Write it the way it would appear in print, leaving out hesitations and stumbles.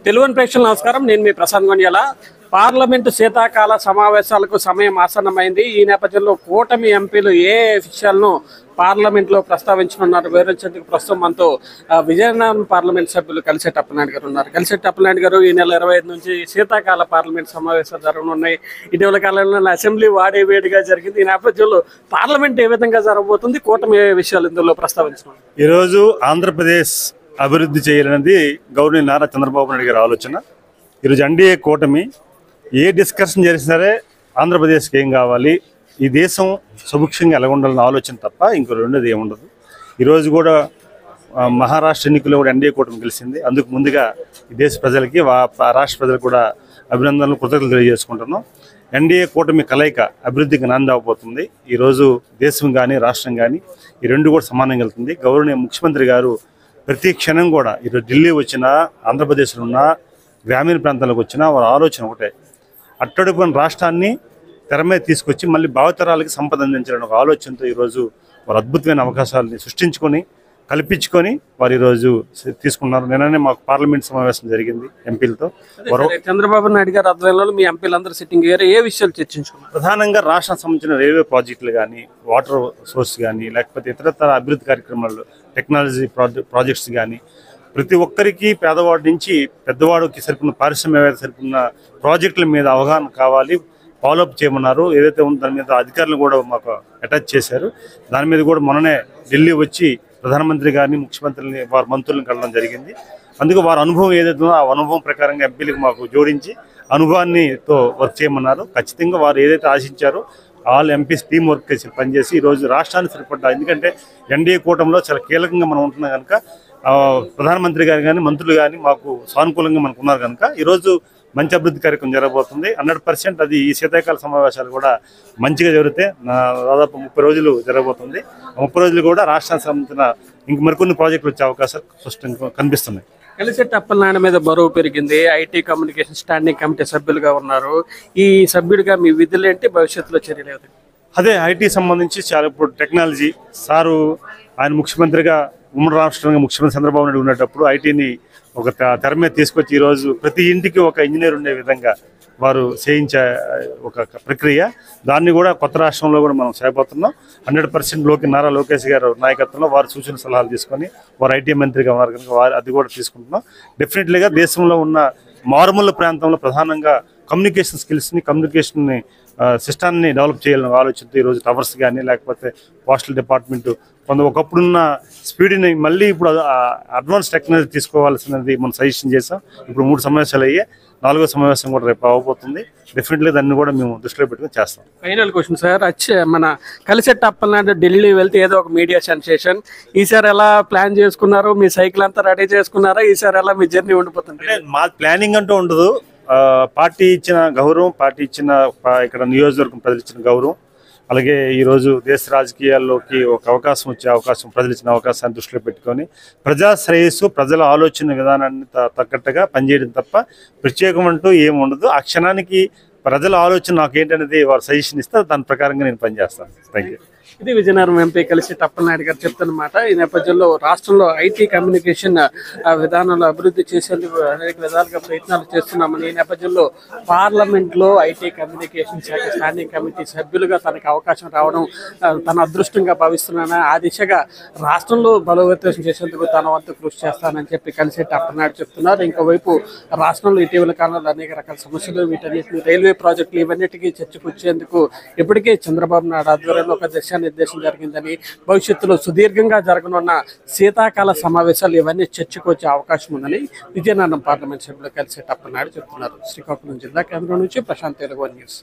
తెలుగు ప్రేక్షకులకు నమస్కారం. నేను మీ ప్రశాంత్ గొండియాల. పార్లమెంటు శీతాకాల సమావేశాలకు సమయం ఆసన్నమైంది. ఈ నేపథ్యంలో కూటమి ఎంపీలు ఏ విషయాలను పార్లమెంట్లో ప్రస్తావించనున్నారు వివరించేందుకు ప్రస్తుతం మనతో విజయనగరం పార్లమెంట్ సభ్యులు కలిసెట్టి అప్పలనాయుడు గారు ఉన్నారు. కలిసెట్టి అప్పలనాయుడు గారు, ఈ నెల 25 నుంచి శీతాకాల పార్లమెంట్ సమావేశాలు జరగనున్నాయి. ఇటీవల కాలంలో అసెంబ్లీ వాడేవేడిగా జరిగింది. ఈ నేపథ్యంలో పార్లమెంట్ ఏ విధంగా జరగబోతుంది, కూటమి ఏ విషయాలు ఇందులో ప్రస్తావించనున్నారు? ఈరోజు ఆంధ్రప్రదేశ్ అభివృద్ధి చేయాలనేది గవర్నర్ నారా చంద్రబాబు నాయుడు గారి ఆలోచన. ఈరోజు ఎన్డీఏ కూటమి ఏ డిస్కషన్ చేసినా సరే ఆంధ్రప్రదేశ్కి ఏం కావాలి, ఈ దేశం సుభిక్షంగా ఎలా ఉండాలన్న ఆలోచన తప్ప ఇంకో రెండోది ఏముండదు. ఈరోజు కూడా మహారాష్ట్ర ఎన్నికల్లో కూడా ఎన్డీఏ కూటమి గెలిచింది. అందుకు ముందుగా ఈ దేశ ప్రజలకి రాష్ట్ర ప్రజలకు కూడా అభినందనలు, కృతజ్ఞతలు తెలియజేసుకుంటున్నాం. ఎన్డీఏ కూటమి కలయిక అభివృద్ధికి నాంది అవ్వబోతుంది. ఈరోజు దేశం కానీ రాష్ట్రం కానీ ఈ రెండు కూడా సమానంగా వెళ్తుంది. గౌరవనీయ ముఖ్యమంత్రి గారు ప్రతి క్షణం కూడా ఈరోజు ఢిల్లీ వచ్చినా, ఆంధ్రప్రదేశ్లో ఉన్న గ్రామీణ ప్రాంతాలకు వచ్చినా వారి ఆలోచన ఒకటే, అట్టడుగున రాష్ట్రాన్ని తెర మీద తీసుకొచ్చి మళ్ళీ భావితరాలకి సంపద అందించాలని ఒక ఆలోచనతో ఈరోజు వారు అద్భుతమైన అవకాశాలని సృష్టించుకొని కల్పించుకొని వారు ఈరోజు తీసుకున్నారు. నిన్ననే మాకు పార్లమెంట్ సమావేశం జరిగింది ఎంపీలతో. చంద్రబాబు నాయుడు గారి ఆధ్వర్యంలో మీ ఎంపీలందరూ సిట్టింగ్ ఏ విషయాలు చర్చించుకున్నారు? ప్రధానంగా రాష్ట్రానికి సంబంధించిన రైల్వే ప్రాజెక్టులు కానీ, వాటర్ సోర్స్ కానీ, లేకపోతే ఇతరతర అభివృద్ధి కార్యక్రమాలు, టెక్నాలజీ ప్రాజెక్ట్స్ కానీ, ప్రతి ఒక్కరికి పేదవాడి నుంచి పెద్దవాడికి సరిపడిన పారిశ్రామిక సరిపడిన ప్రాజెక్టుల మీద అవగాహన కావాలి, ఫాలోఅప్ చేయమన్నారు. ఏదైతే ఉందో దాని మీద అధికారులు కూడా మాకు అటాచ్ చేశారు. దాని మీద కూడా మొన్ననే ఢిల్లీ వచ్చి ప్రధానమంత్రి గారిని, ముఖ్యమంత్రిని, వారి మంత్రులను కలవడం జరిగింది. అందుకే వారి అనుభవం ఏదైతే ఉందో ఆ అనుభవం ప్రకారంగా ఎంపీలకు మాకు జోడించి అనుభవాన్నితో వర్క్ చేయమన్నారు. ఖచ్చితంగా వారు ఏదైతే ఆశించారో ఆల్ ఎంపీస్ టీం వర్క్ చేసి పనిచేసి ఈరోజు రాష్ట్రానికి సరిపడ్డా, ఎందుకంటే ఎన్డీఏ కూటమిలో చాలా కీలకంగా మనం ఉంటున్నాం కనుక ప్రధానమంత్రి గారు కానీ, మంత్రులు కానీ మాకు సానుకూలంగా మనకు ఉన్నారు కనుక ఈరోజు మంచి అభివృద్ధి కార్యక్రమం జరగబోతుంది. 100% అది ఈ శీతాకాల సమావేశాలు కూడా మంచిగా జరిగితే దాదాపు 30 రోజులు జరగబోతుంది. 30 రోజులు కూడా రాష్ట్రానికి సంబంధించిన ఇంక మరికొన్ని ప్రాజెక్టులు వచ్చే అవకాశాలు స్పష్టంగా కనిపిస్తున్నాయి. కలిసెట్టి అప్పలనాయుడు మీద బరువు పెరిగింది. ఐటీ కమ్యూనికేషన్ స్టాండింగ్ కమిటీ సభ్యులుగా ఉన్నారు. ఈ సభ్యుడిగా మీ విధులు ఏంటి, భవిష్యత్తులో చర్యలు ఏమిటి? అదే ఐటీ సంబంధించి చాలా ఇప్పుడు టెక్నాలజీ సారు ఆయన ముఖ్యమంత్రిగా, ఉమ్మడి రాష్ట్రంగా ముఖ్యమంత్రి చంద్రబాబు నాయుడు ఉన్నప్పుడు ఐటీని ఒక తెర మీద తీసుకొచ్చి ఈరోజు ప్రతి ఇంటికి ఒక ఇంజనీర్ ఉండే విధంగా వారు చేయించే ఒక ప్రక్రియ, దాన్ని కూడా కొత్త రాష్ట్రంలో కూడా మనం చేయబోతున్నాం. 100% నారా లోకేష్ గారు నాయకత్వంలో వారు సూచన సలహాలు తీసుకొని వారు ఐటీ మంత్రిగా ఉన్నారు కనుక వారు అది కూడా తీసుకుంటున్నాం. డెఫినెట్లీగా దేశంలో ఉన్న మారుమూల ప్రాంతంలో ప్రధానంగా కమ్యూనికేషన్ స్కిల్స్ని, కమ్యూనికేషన్ సిస్టాన్ని డెవలప్ చేయాలని ఆలోచనతో ఈరోజు టవర్స్ కానీ, లేకపోతే పోస్టల్ డిపార్ట్మెంట్ ఒకప్పుడున్న స్పీడ్ని మళ్ళీ ఇప్పుడు అడ్వాన్స్ టెక్నాలజీ తీసుకోవాల్సినది మనం సజెషన్ చేసాం. ఇప్పుడు 3 సమావేశాలు అయ్యాయి, 4వ సమావేశం కూడా రేపు అవబోతుంది. డెఫినెట్లీ దాన్ని కూడా మేము దృష్టిలో పెట్టుకుని చేస్తాం. ఫైనల్ క్వశ్చన్ సార్, మన కలిసెట్టి అప్పలనాయుడు ఢిల్లీ వెళ్తే ఏదో ఒక మీడియా సెన్సేషన్, ఈసారి ఎలా ప్లాన్ చేసుకున్నారు? మీ సైకిల్ అంతా రెడీ చేసుకున్నారా? ఈసారి ఎలా మీ జర్నీ ఉండిపోతుంది? మా ప్లానింగ్ అంటూ ఉండదు. పార్టీ ఇచ్చిన గౌరవం, పార్టీ ఇచ్చిన ఇక్కడ నియోజకవర్గం ప్రజలు ఇచ్చిన గౌరవం, అలాగే ఈరోజు దేశ రాజకీయాల్లోకి ఒక అవకాశం వచ్చే అవకాశం, ప్రజలు ఇచ్చిన అవకాశాన్ని దృష్టిలో పెట్టుకొని ప్రజా శ్రేయస్సు, ప్రజల ఆలోచన విధానాన్ని తగ్గట్టుగా పనిచేయడం తప్ప ప్రత్యేకం అంటూ ఏమి ఉండదు. ఆ క్షణానికి ప్రజల ఆలోచన నాకు ఏంటనేది వారు సజెషన్ ఇస్తే దాని ప్రకారంగా నేను పనిచేస్తాను. Thank you. ఇది విజయనగరం ఎంపీ కలిసెట్టి అప్పలనాయుడు గారు చెప్తున్నమాట. ఈ నేపథ్యంలో రాష్ట్రంలో ఐటీ కమ్యూనికేషన్ విధానాలు అభివృద్ధి చేసేందుకు అనేక విధాలుగా ప్రయత్నాలు చేస్తున్నామని, ఈ నేపథ్యంలో పార్లమెంట్లో ఐటీ కమ్యూనికేషన్ శాఖ స్టాండింగ్ కమిటీ సభ్యులుగా తనకు అవకాశం రావడం తన అదృష్టంగా భావిస్తున్నానని, ఆ దిశగా రాష్ట్రంలో బలోపేతం చేసేందుకు తన వంతు కృషి చేస్తానని చెప్పి కలిసెట్టి అప్పలనాయుడు చెప్తున్నారు. ఇంకోవైపు రాష్ట్రంలో ఇటీవల కాలంలో అనేక రకాల సమస్యలు, వీటన్నిటిని రైల్వే ప్రాజెక్టులు ఇవన్నిటికీ చర్చకు వచ్చేందుకు ఇప్పటికే చంద్రబాబు నాయుడు ఆధ్వర్యంలో ఒక నిర్దేశం జరిగిందని, భవిష్యత్తులో సుదీర్ఘంగా జరగనున్న శీతాకాల సమావేశాలు ఇవన్నీ చర్చకు వచ్చే అవకాశం ఉందని విజయనగరం పార్లమెంట్ సభ్యులు కలిసెట్టి అప్పలనాయుడు చెప్తున్నారు. శ్రీకాకుళం జిల్లా కేంద్రం నుంచి ప్రశాంత్, తెలుగు న్యూస్.